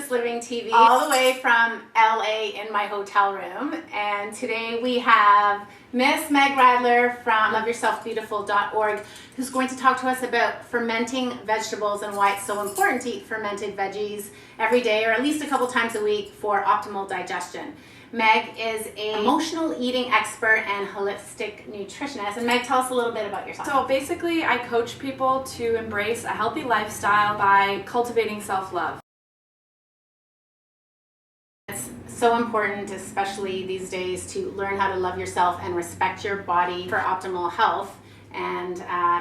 Delicious Living TV all the way from LA in my hotel room, and today we have Miss Meg Radler from loveyourselfbeautiful.org who's going to talk to us about fermenting vegetables and why it's so important to eat fermented veggies every day or at least a couple times a week for optimal digestion. Meg is an emotional eating expert and holistic nutritionist. And Meg, tell us a little bit about yourself. So basically, I coach people to embrace a healthy lifestyle by cultivating self-love. It's so important, especially these days, to learn how to love yourself and respect your body for optimal health. And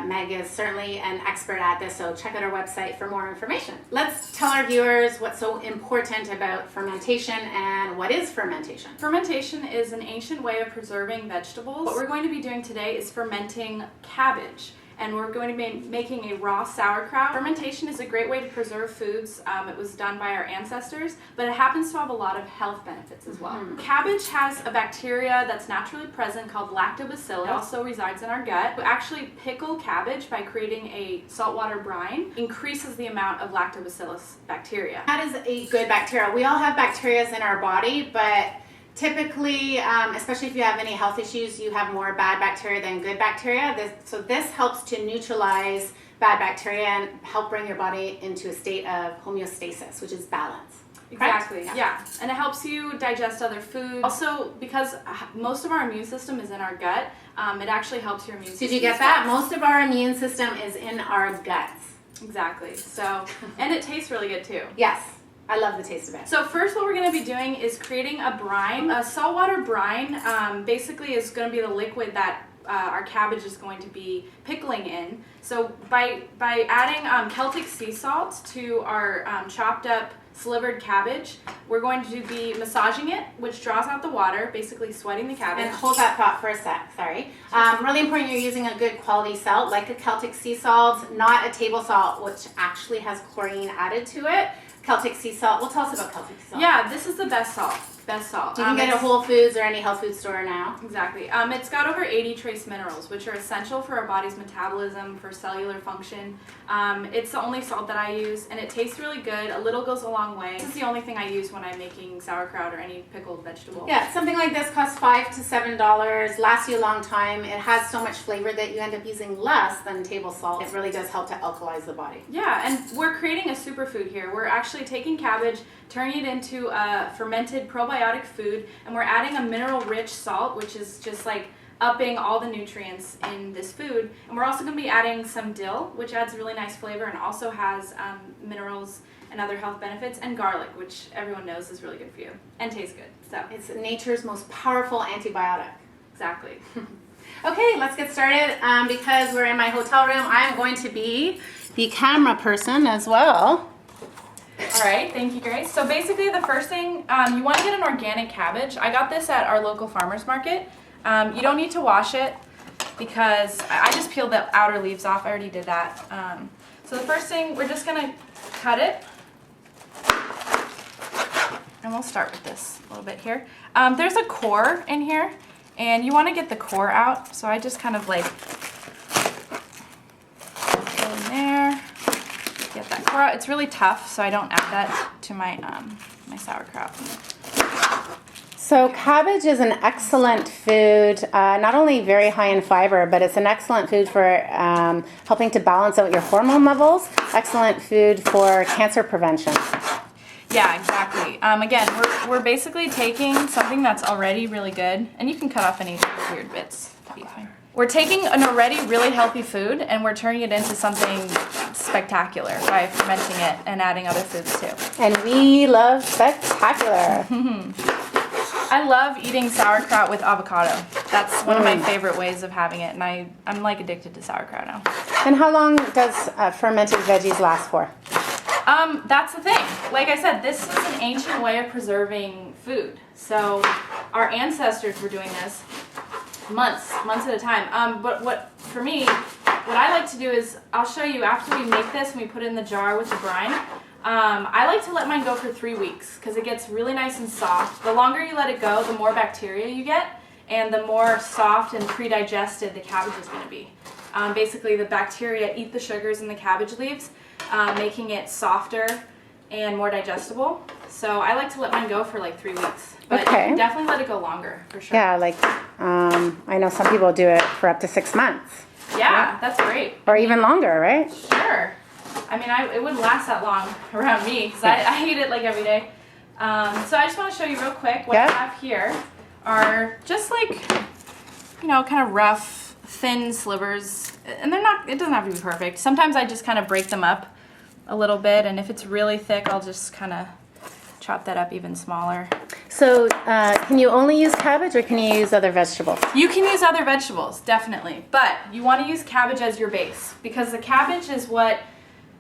Meg is certainly an expert at this, so check out our website for more information. Let's tell our viewers what's so important about fermentation and what is fermentation. Fermentation is an ancient way of preserving vegetables. What we're going to be doing today is fermenting cabbage. And we're going to be making a raw sauerkraut. Fermentation is a great way to preserve foods. It was done by our ancestors, but it happens to have a lot of health benefits as well. Cabbage has a bacteria that's naturally present called lactobacillus. It also resides in our gut. We actually pickle cabbage by creating a saltwater brine. Increases the amount of lactobacillus bacteria. That is a good bacteria. We all have bacteria in our body, but typically, especially if you have any health issues, you have more bad bacteria than good bacteria. So this helps to neutralize bad bacteria and help bring your body into a state of homeostasis, which is balance. Exactly, yeah. And it helps you digest other foods. Also, because most of our immune system is in our gut, it actually helps your immune system. Did you get that? Most of our immune system is in our guts. Exactly. So, and it tastes really good too. Yes. I love the taste of it. So first what we're going to be doing is creating a brine. A saltwater brine basically is going to be the liquid that our cabbage is going to be pickling in. So by adding Celtic sea salt to our chopped up slivered cabbage, we're going to be massaging it, which draws out the water, basically sweating the cabbage. And hold that thought for a sec, sorry. Really important you're using a good quality salt, like a Celtic sea salt, not a table salt, which actually has chlorine added to it. Celtic sea salt. Well, tell us about Celtic sea salt. Yeah, this is the best salt. Best salt. You can get at Whole Foods or any health food store now. Exactly. It's got over 80 trace minerals, which are essential for our body's metabolism, for cellular function. It's the only salt that I use, and it tastes really good. A little goes a long way. This is the only thing I use when I'm making sauerkraut or any pickled vegetable. Yeah, something like this costs $5 to $7, lasts you a long time. It has so much flavor that you end up using less than table salt. It really does help to alkalize the body. Yeah, and we're creating a superfood here. We're actually taking cabbage, turning it into a fermented probiotic food, and we're adding a mineral-rich salt, which is just like upping all the nutrients in this food. And we're also going to be adding some dill, which adds really nice flavor and also has minerals and other health benefits, and garlic, which everyone knows is really good for you and tastes good. So it's nature's most powerful antibiotic. Exactly. Okay, let's get started. Because we're in my hotel room, I'm going to be the camera person as well. All right, thank you, Grace. So basically the first thing, you want to get an organic cabbage. I got this at our local farmer's market. You don't need to wash it because I just peeled the outer leaves off. I already did that. So the first thing, we're just going to cut it. And we'll start with this a little bit here. There's a core in here, and you want to get the core out. So I just kind of like go in there. Get that core out. It's really tough, so I don't add that to my my sauerkraut. So cabbage is an excellent food, not only very high in fiber, but it's an excellent food for helping to balance out your hormone levels. Excellent food for cancer prevention. Yeah, exactly. Again, we're basically taking something that's already really good, and you can cut off any weird bits. We're taking an already really healthy food and we're turning it into something spectacular by fermenting it and adding other foods too. And we love spectacular. I love eating sauerkraut with avocado. That's one of my favorite ways of having it, and I'm like addicted to sauerkraut now. And how long does fermented veggies last for? That's the thing. Like I said, this is an ancient way of preserving food. So our ancestors were doing this months at a time. But for me, what I like to do is, I'll show you after we make this and we put it in the jar with the brine. I like to let mine go for 3 weeks because it gets really nice and soft. The longer you let it go, the more bacteria you get, and the more soft and pre-digested the cabbage is going to be. Basically, the bacteria eat the sugars in the cabbage leaves, making it softer and more digestible. So I like to let mine go for like 3 weeks. But you Okay. can definitely let it go longer, for sure. Yeah, like I know some people do it for up to 6 months. Yeah, that's great. Or even longer, right? Sure. I mean, it wouldn't last that long around me because I eat it like every day. So I just want to show you real quick what I have here are just like, you know, kind of rough, thin slivers. And they're not, it doesn't have to be perfect. Sometimes I just kind of break them up a little bit. And if it's really thick, I'll just kind of chop that up even smaller. So can you only use cabbage or can you use other vegetables? You can use other vegetables, definitely. But you want to use cabbage as your base because the cabbage is what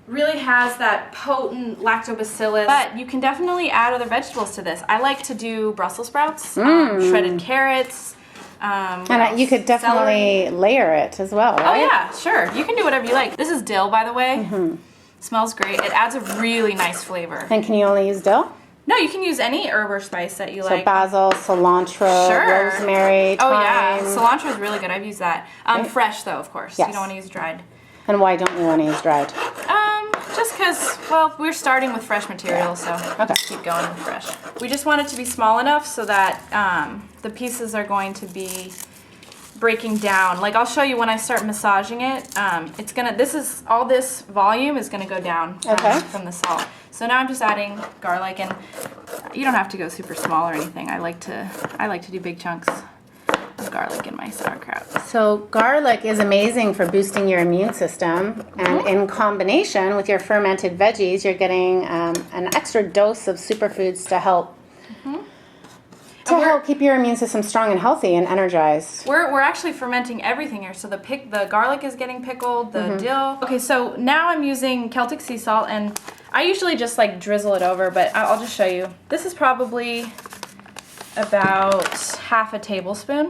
really has that potent lactobacillus. But you can definitely add other vegetables to this. I like to do Brussels sprouts, shredded carrots. And you could definitely layer it as well, right? Oh yeah, sure. You can do whatever you like. This is dill, by the way. Smells great. It adds a really nice flavor. And can you only use dill? No, you can use any herb or spice that you So like. basil, cilantro, Sure. rosemary, thyme. Oh yeah, cilantro is really good. I've used that. Fresh though, of course. Yes. You don't want to use dried. And why don't you want to use dried? Just because, well, we're starting with fresh material, so just keep going with fresh. We just want it to be small enough so that the pieces are going to be breaking down. Like I'll show you when I start massaging it. It's gonna. All this volume is gonna go down from the salt. So now I'm just adding garlic, and you don't have to go super small or anything. I like to do big chunks of garlic in my sauerkraut. So garlic is amazing for boosting your immune system, and in combination with your fermented veggies, you're getting an extra dose of superfoods to help keep your immune system strong and healthy and energized. We're actually fermenting everything here. So the garlic is getting pickled, the dill. Okay, so now I'm using Celtic sea salt, and I usually just like drizzle it over, but I'll just show you. This is probably about half a tablespoon.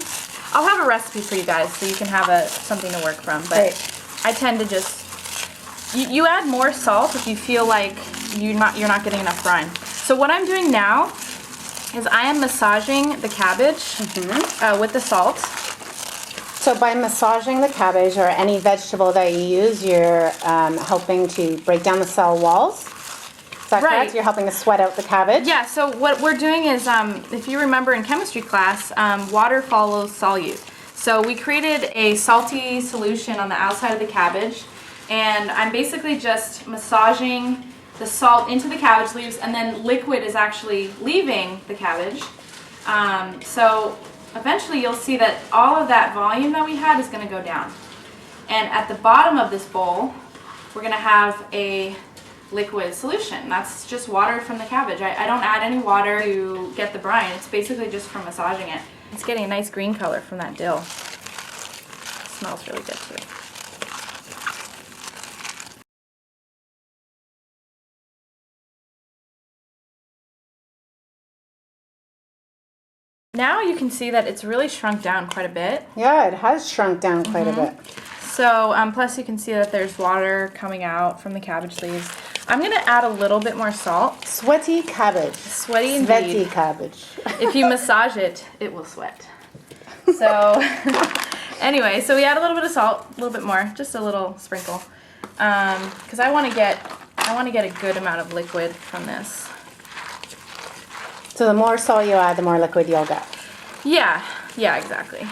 I'll have a recipe for you guys so you can have something to work from, but I tend to just, you add more salt if you feel like you're not getting enough brine. So what I'm doing now is I am massaging the cabbage with the salt. So by massaging the cabbage or any vegetable that you use, you're helping to break down the cell walls. Is that correct? You're helping to sweat out the cabbage? Yeah, so what we're doing is, if you remember in chemistry class, water follows solute. So we created a salty solution on the outside of the cabbage, and I'm basically just massaging the salt into the cabbage leaves, and then liquid is actually leaving the cabbage. So eventually you'll see that all of that volume that we had is going to go down. And at the bottom of this bowl, we're going to have a liquid solution. That's just water from the cabbage. I don't add any water to get the brine. It's basically just from massaging it. It's getting a nice green color from that dill. It smells really good too. Now you can see that it's really shrunk down quite a bit. Yeah, it has shrunk down quite a bit. So, plus you can see that there's water coming out from the cabbage leaves. I'm going to add a little bit more salt. Sweaty cabbage. Sweaty indeed. Sweaty cabbage. If you massage it, it will sweat. So, anyway, so we add a little bit of salt, a little bit more, just a little sprinkle, because I want to get a good amount of liquid from this. So the more salt you add, the more liquid you'll get. Yeah, exactly.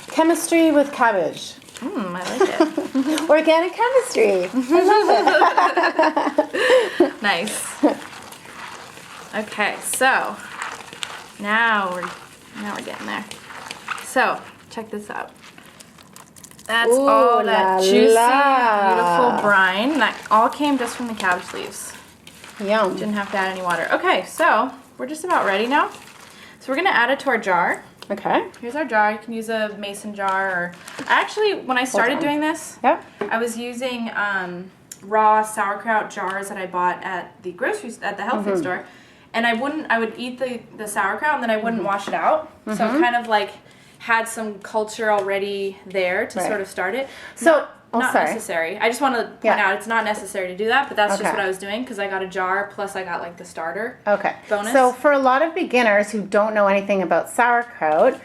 Chemistry with cabbage. I like it. Organic chemistry. I love it. Nice. Okay, so now we're getting there. So check this out. That's Ooh, all that juicy, beautiful brine. That all came just from the cabbage leaves. Yum. Didn't have to add any water. Okay, so we're just about ready now. So we're gonna add it to our jar. Okay. Here's our jar. You can use a mason jar, or actually, when I started doing this, I was using raw sauerkraut jars that I bought at the health food store, and I would eat the sauerkraut and then I wouldn't wash it out. So it kind of like had some culture already there to sort of start it. So not necessary. I just want to point out it's not necessary to do that, but that's just what I was doing because I got a jar plus I got like the starter bonus. So for a lot of beginners who don't know anything about sauerkraut,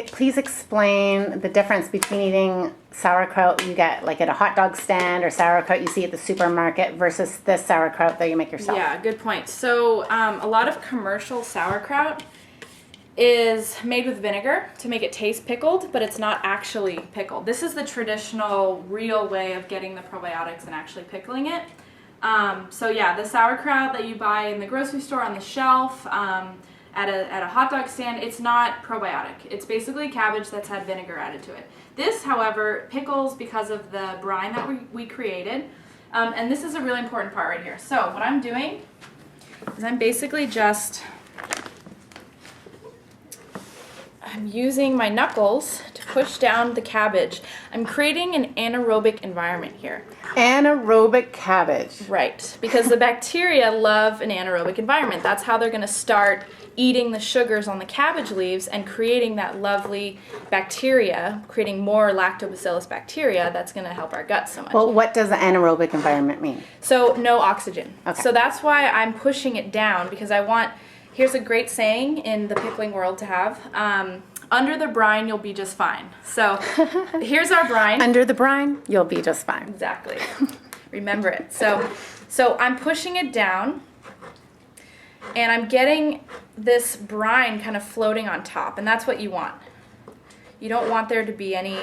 please explain the difference between eating sauerkraut you get like at a hot dog stand or sauerkraut you see at the supermarket versus this sauerkraut that you make yourself. Yeah, good point. So a lot of commercial sauerkraut is made with vinegar to make it taste pickled, but it's not actually pickled. This is the traditional, real way of getting the probiotics and actually pickling it. So yeah, the sauerkraut that you buy in the grocery store on the shelf, at a hot dog stand, it's not probiotic. It's basically cabbage that's had vinegar added to it. This, however, pickles because of the brine that we created. And this is a really important part right here. So what I'm doing is I'm basically I'm using my knuckles to push down the cabbage. I'm creating an anaerobic environment here. Anaerobic cabbage. Right, because the bacteria love an anaerobic environment. That's how they're going to start eating the sugars on the cabbage leaves and creating that lovely bacteria, creating more lactobacillus bacteria that's going to help our guts so much. Well, what does an anaerobic environment mean? So no oxygen. Okay. So that's why I'm pushing it down, because I want, here's a great saying in the pickling world to have, under the brine you'll be just fine. So here's our brine. Under the brine, you'll be just fine. Exactly. Remember it. So I'm pushing it down, and I'm getting this brine kind of floating on top, and that's what you want. You don't want there to be any,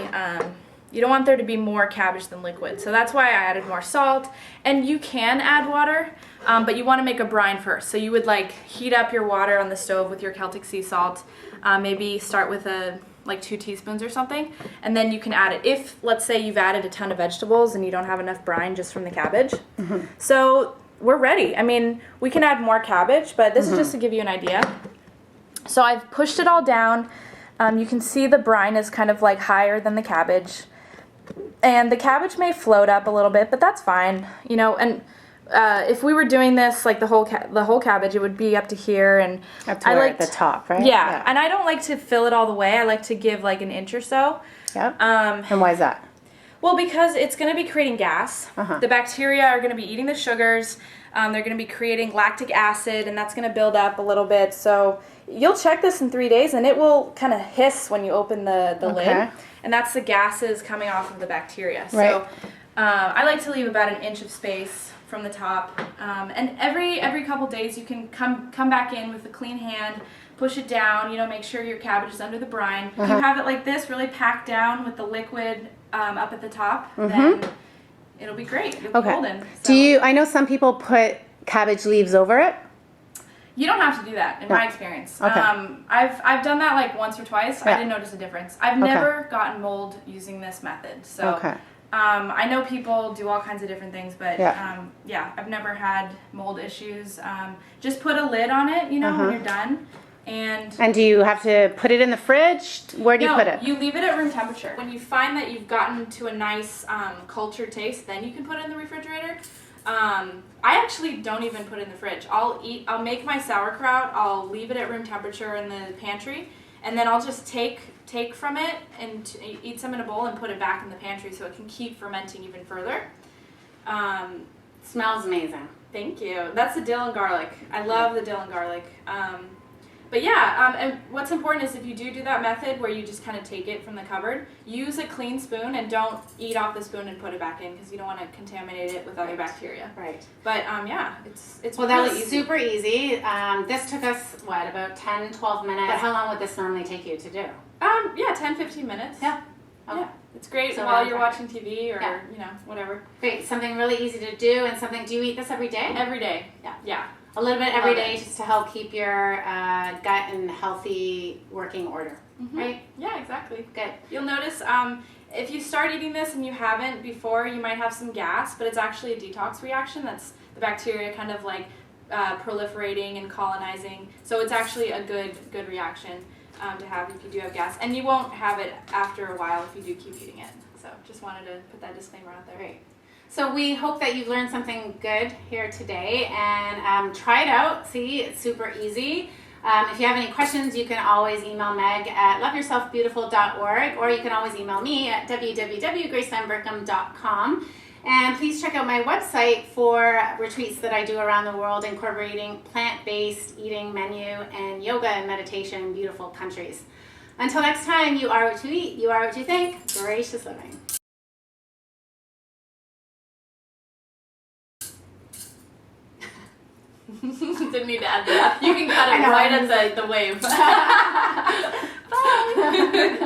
you don't want there to be more cabbage than liquid. So that's why I added more salt, and you can add water, but you want to make a brine first. So you would like heat up your water on the stove with your Celtic sea salt, maybe start with like 2 teaspoons or something, and then you can add it. If, let's say, you've added a ton of vegetables and you don't have enough brine just from the cabbage. Mm-hmm. So we're ready. I mean, we can add more cabbage, but this is just to give you an idea. So I've pushed it all down. You can see the brine is kind of like higher than the cabbage. And the cabbage may float up a little bit, but that's fine. You know, and if we were doing this like the whole cabbage, it would be up to here, and up to at the top, right? Yeah, and I don't like to fill it all the way. I like to give like an inch or so. Yep. And why is that? Well, because it's going to be creating gas. The bacteria are going to be eating the sugars. They're going to be creating lactic acid, and that's going to build up a little bit. So you'll check this in 3 days, and it will kind of hiss when you open the lid. And that's the gases coming off of the bacteria. Right. So I like to leave about an inch of space from the top. And every couple days you can come back in with a clean hand, push it down, you know, make sure your cabbage is under the brine. If you have it like this, really packed down with the liquid up at the top, then it'll be great. It'll be golden. So. I know some people put cabbage leaves over it. You don't have to do that, in my experience. Okay. I've done that like once or twice. I didn't notice a difference. I've never gotten mold using this method. So I know people do all kinds of different things, but I've never had mold issues. Just put a lid on it, you know, when you're done. And do you have to put it in the fridge? Where do you put it? You leave it at room temperature. When you find that you've gotten to a nice cultured taste, then you can put it in the refrigerator. I actually don't even put it in the fridge. I'll make my sauerkraut, I'll leave it at room temperature in the pantry, and then I'll just take from it and eat some in a bowl and put it back in the pantry so it can keep fermenting even further. Smells amazing. Thank you. That's the dill and garlic. I love the dill and garlic. But yeah, and what's important is if you do that method where you just kind of take it from the cupboard, use a clean spoon and don't eat off the spoon and put it back in because you don't want to contaminate it with other bacteria. Right. But yeah, it's well, really that was super easy. This took us, about 10, 12 minutes. But how long would this normally take you to do? Yeah, 10, 15 minutes. Yeah. Okay. Yeah. It's great while you're watching TV or, you know, whatever. Great. Something really easy to do and something, do you eat this every day? Every day. Yeah. Yeah. A little bit every day just to help keep your gut in healthy working order, right? Yeah, exactly. Good. You'll notice if you start eating this and you haven't before, you might have some gas, but it's actually a detox reaction. That's the bacteria kind of like proliferating and colonizing. So it's actually a good reaction to have if you do have gas. And you won't have it after a while if you do keep eating it. So just wanted to put that disclaimer out there. Great. So we hope that you've learned something good here today and try it out. See, it's super easy. If you have any questions, you can always email Meg at loveyourselfbeautiful.org, or you can always email me at www.gracelineberkham.com. And please check out my website for retreats that I do around the world, incorporating plant-based eating menu and yoga and meditation in beautiful countries. Until next time, you are what you eat, you are what you think. Gracious living. Didn't need to add that. You can cut it right at the wave. Bye.